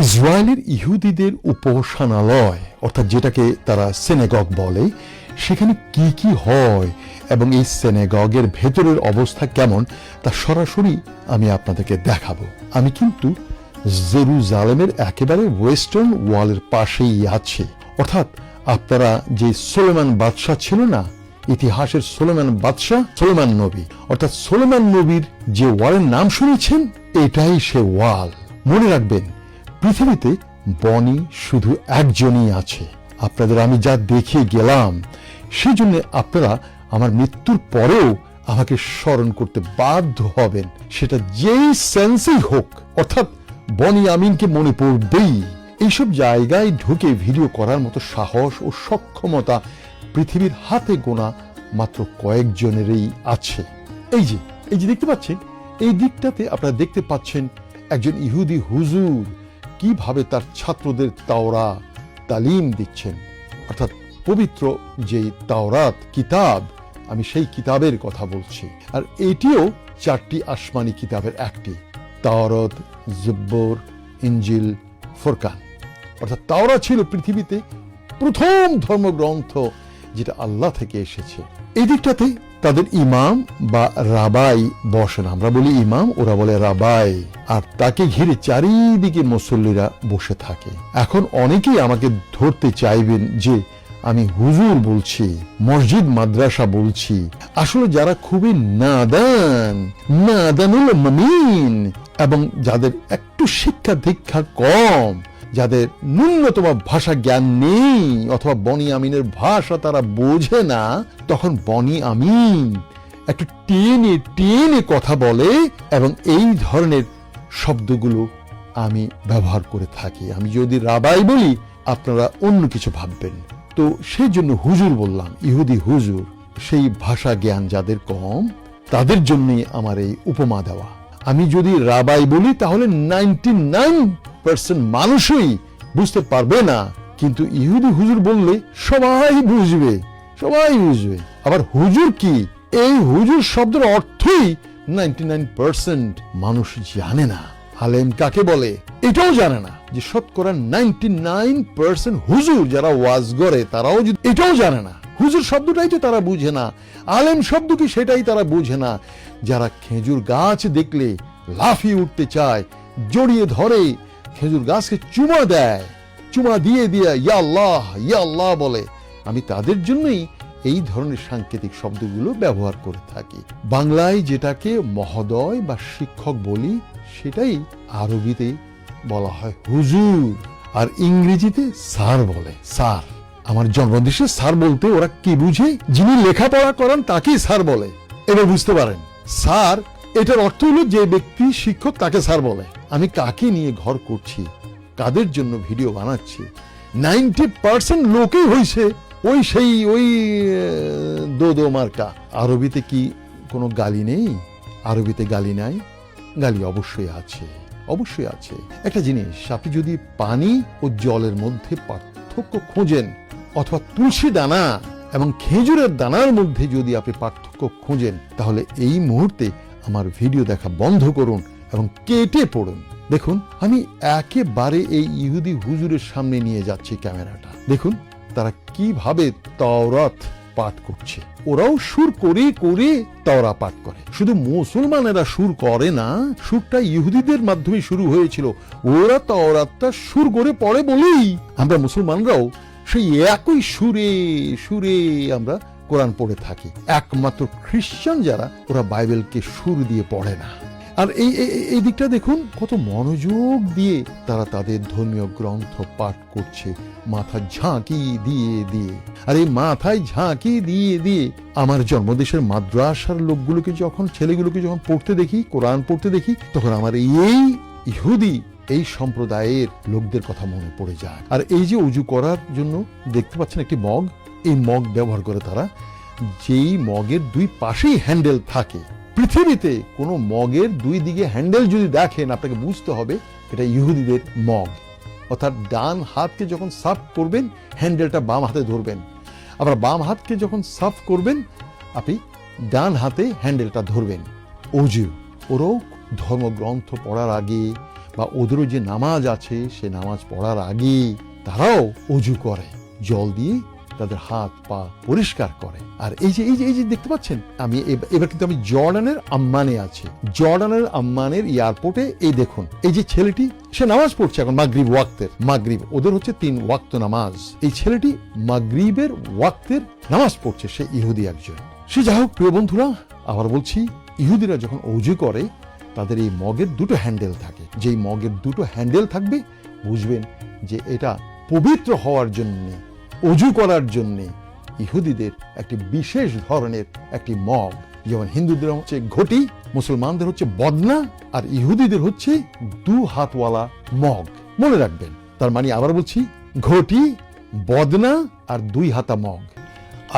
ইসরায়েলের ইহুদিদের উপাসনালয় অর্থাৎ যেটাকে তারা সিনেগগ বলে, সেখানে কি কি হয় এবং এই সিনেগগের ভেতরের অবস্থা কেমন তা সরাসরি আমি আপনাদেরকে দেখাবো। আমি কিন্তু জেরুজালেমের একেবারে ওয়েস্টার্ন ওয়ালের পাশেই আছি। অর্থাৎ আপনারা যে সুলেমান বাদশাহ ছিল না, ইতিহাসের সুলেমান বাদশাহ, সুলেমান নবী, অর্থাৎ সুলেমান নবীর যে ওয়ালের নাম শুনেছেন, এটাই সে ওয়াল। মনে রাখবেন, পৃথিবীতে বনি শুধু একজনই আছে। আপনাদের আমি যা দেখিয়ে গেলাম, সেই জন্য আপনারা আমার মৃত্যুর পরেও আমাকে স্মরণ করতে বাধ্য হবেন, সেটা যেই সেন্সেই হোক। অর্থাৎ বনি আমিনকে মনে পড়বেই। এইসব জায়গায় ঢুকে ভিডিও করার মতো সাহস ও সক্ষমতা পৃথিবীর হাতে গোনা মাত্র কয়েকজনেরই আছে। এই যে দেখতে পাচ্ছেন, এই দিকটাতে আপনারা দেখতে পাচ্ছেন একজন ইহুদি হুজুর কিভাবে তার ছাত্রদের তাওরাত তালিম দিচ্ছেন। অর্থাৎ পবিত্র যে তাওরাত কিতাব, আমি সেই কিতাবের কথা বলছি। আর এটিও 4টি আসমানি কিতাবের একটি, তাওরাত, জব্বর, ইনজিল, ফুরকান। অর্থাৎ তাওরাত ছিল পৃথিবীতে প্রথম ধর্মগ্রন্থ যেটা আল্লাহ থেকে এসেছে। এই দিকটাতে তাদের ইমাম বা রাবাই বসেন। আমরা বলি ইমাম, ওরা বলে রাবাই। আর তাকে ঘিরে চারিদিকে মুসল্লিরা বসে থাকে। এখন অনেকেই আমাকে ধরতে চাইবেন যে আমি হুজুর বলছি, মসজিদ মাদ্রাসা বলছি। আসলে যারা খুবই নাদানুল মুমিন এবং যাদের একটু শিক্ষা দীক্ষা কম, যাদের ন্যূনতম ভাষা জ্ঞান নেই অথবা বনি আমিনের ভাষা তারা বোঝে না, তখন বনি আমিন একটু টেনে কথা বলে এবং এই ধরনের শব্দগুলো আমি ব্যবহার করে থাকি। আমি যদি রাবাই বলি আপনারা অন্য কিছু ভাববেন। তো সেই জন্য হুজুর বললাম, ইহুদি হুজুর। সেই ভাষা জ্ঞান যাদের কম, তাদের জন্যই আমার এই উপমা দেওয়া। আমি যদি রাবাই বলি তাহলে 99% মানুষই বুঝতে পারবে না, কিন্তু ইহুদি হুজুর বললে সবাই বুঝবে। আবার হুজুর কি, এই হুজুর শব্দের অর্থই 99% মানুষ জানে না। আলেম কাকে বলে এটাও জানে না, যে শতকরা 99% হুজুর যারা ওয়াজ করে তারাও এটাও জানে না। হুজুর শব্দটাই তো তারা বুঝে না, আলেম শব্দ কি সেটাই তারা বুঝে না। যারা খেজুর গাছ দেখলে লাফিয়ে উঠতে চায়, জড়িয়ে ধরে, খেজুর গাছকে চুমা দেয়, চুমা দিয়ে ইয়া আল্লাহ বলে, আমি তাদের জন্যই এই ধরনের সাংকেতিক শব্দগুলো ব্যবহার করে থাকি। বাংলায় যেটাকে মহোদয় বা শিক্ষক বলি, সেটাই আরবিতে বলা হয় হুজুর, আর ইংরেজিতে স্যার বলে। স্যার, আমার জন্মদেশে স্যার বলতে ওরা কি বুঝে? যিনি লেখাপড়া করান তাকেই স্যার বলে। এবার বুঝতে পারেন, স্যার এটার অর্থ হলো যে ব্যক্তি শিক্ষক তাকে স্যার বলে। আমি কাকে নিয়ে ঘর করছি, কাদের জন্য ভিডিও বানাচ্ছি? 90% লোকই হইছে ওই দো মার্কা। আরবিতে কি কোনো গালি নেই? আরবিতে গালি নাই? গালি অবশ্যই আছে। একটা জিনিস, আপনি যদি পানি ও জলের মধ্যে পার্থক্য খোঁজেন, অথবা তুলসী দানা এবং খেজুরের দানার মধ্যে যদি আপনি পার্থক্য খোঁজেন, তাহলে এই মুহূর্তে আমার ভিডিও দেখা বন্ধ করুন এবং কেটে পড়ুন। দেখুন, আমি একেবারে এই ইহুদি হুজুরের সামনে নিয়ে যাচ্ছি ক্যামেরাটা। দেখুন তারা কিভাবে তাওরাত পাঠ করছে। ওরাও সুর করে তাওরা পাঠ করে। শুধু মুসলমানেরা সুর করে না, সুরটা ইহুদিদের মাধ্যমে শুরু হয়েছিল। ওরা তাওরাতটা সুর করে পড়ে বলেই আমরা মুসলমানরাও সেই একই সুরে আমরা কোরআন পড়ে থাকি। একমাত্র খ্রিস্টান যারা, ওরা বাইবেলকে সুর দিয়ে পড়ে না। আর এই দিকটা দেখুন, কত মনোযোগ দিয়ে তারা তাদের ধর্মীয় গ্রন্থ পাঠ করছে, মাথা ঝাঁকি দিয়ে। আর এই মাথায় ঝাঁকি দিয়ে আমার জন্মদেশের মাদ্রাসার লোকগুলোকে ছেলেগুলোকে যখন পড়তে দেখি, কোরআন পড়তে দেখি, তখন আমার এই ইহুদি এই সম্প্রদায়ের লোকদের কথা মনে পড়ে যায়। আর এই যে উজু করার জন্য দেখতে পাচ্ছেন একটি মগ, এই মগ ব্যবহার করে তারা, যেই মগের দুই পাশেই হ্যান্ডেল থাকে। পৃথিবীতে কোনো মগের দুই দিকে হ্যান্ডেল যদি দেখেন, আপনাকে বুঝতে হবে এটা ইহুদিদের মগ। অর্থাৎ ডান হাতকে যখন সার্ভ করবেন, হ্যান্ডেলটা বাম হাতে ধরবেন। আবার বাম হাতকে যখন সার্ভ করবেন, আপনি ডান হাতে হ্যান্ডেলটা ধরবেন। ওরাও ধর্মগ্রন্থ পড়ার আগে বা ওদেরও যে নামাজ আছে, সে নামাজ পড়ার আগে তারাও অজু করে, জল দিয়ে তাদের হাত পা পরিষ্কার করে। আর এই যে দেখতে পাচ্ছেন, আমি এবার কিন্তু আমি জর্ডানের আম্মানে আছি। জর্ডানের আম্মানের এয়ারপোর্টে এই দেখুন, এই যে ছেলেটি, সে নামাজ পড়ছে এখন মাগরিব ওয়াক্তের। মাগরিব ওদের হচ্ছে 3 ওয়াক্ত নামাজ। এই ছেলেটি মাগরিবের ওয়াক্তের নামাজ পড়ছে, সে ইহুদি একজন। সে যাই হোক, প্রিয় বন্ধুরা, আবার বলছি, ইহুদিরা যখন অজু করে তাদের এই মগের 2টো হ্যান্ডেল থাকে। যেই মগের 2টো হ্যান্ডেল থাকবে, বুঝবেন যে এটা পবিত্র হওয়ার জন্য, অজু করার জন্য ইহুদিদের একটি বিশেষ ধরনের একটি মগ। যেমন হিন্দুদের হচ্ছে ঘটি, মুসলমানদের হচ্ছে বদনা, আর ইহুদিদের হচ্ছে 2 হাতওয়ালা মগ। মনে রাখবেন, তার মানে আবার বলছি, ঘটি, বদনা আর 2 হাতা মগ।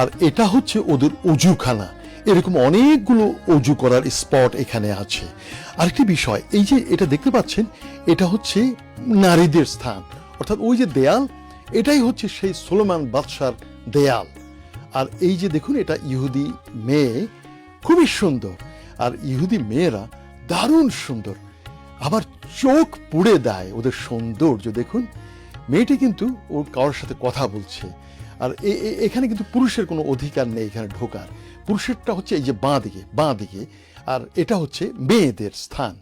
আর এটা হচ্ছে ওদের অজুখানা। এরকম অনেকগুলো অজু করার স্পট এখানে আছে। আরেকটি বিষয়, এই যে এটা দেখতে পাচ্ছেন, এটা হচ্ছে নারীদের স্থান, অর্থাৎ ওই যে দেয়াল, এটাই হচ্ছে সেই সুলেমান বাদশার দেয়াল। আর এই যে দেখুন, এটা ইহুদি মেয়ে, খুবই সুন্দর। আর ইহুদি মেয়েরা দারুণ সুন্দর, আবার চোখ পুড়ে দেয় ওদের সৌন্দর্য। দেখুন, মেয়েটি কিন্তু ওর কারোর সাথে কথা বলছে। আর এখানে কিন্তু পুরুষের কোনো অধিকার নেই এখানে ঢোকার। পুরুষেরটা হচ্ছে এই যে বাঁ দিকে, আর এটা হচ্ছে মেয়েদের স্থান।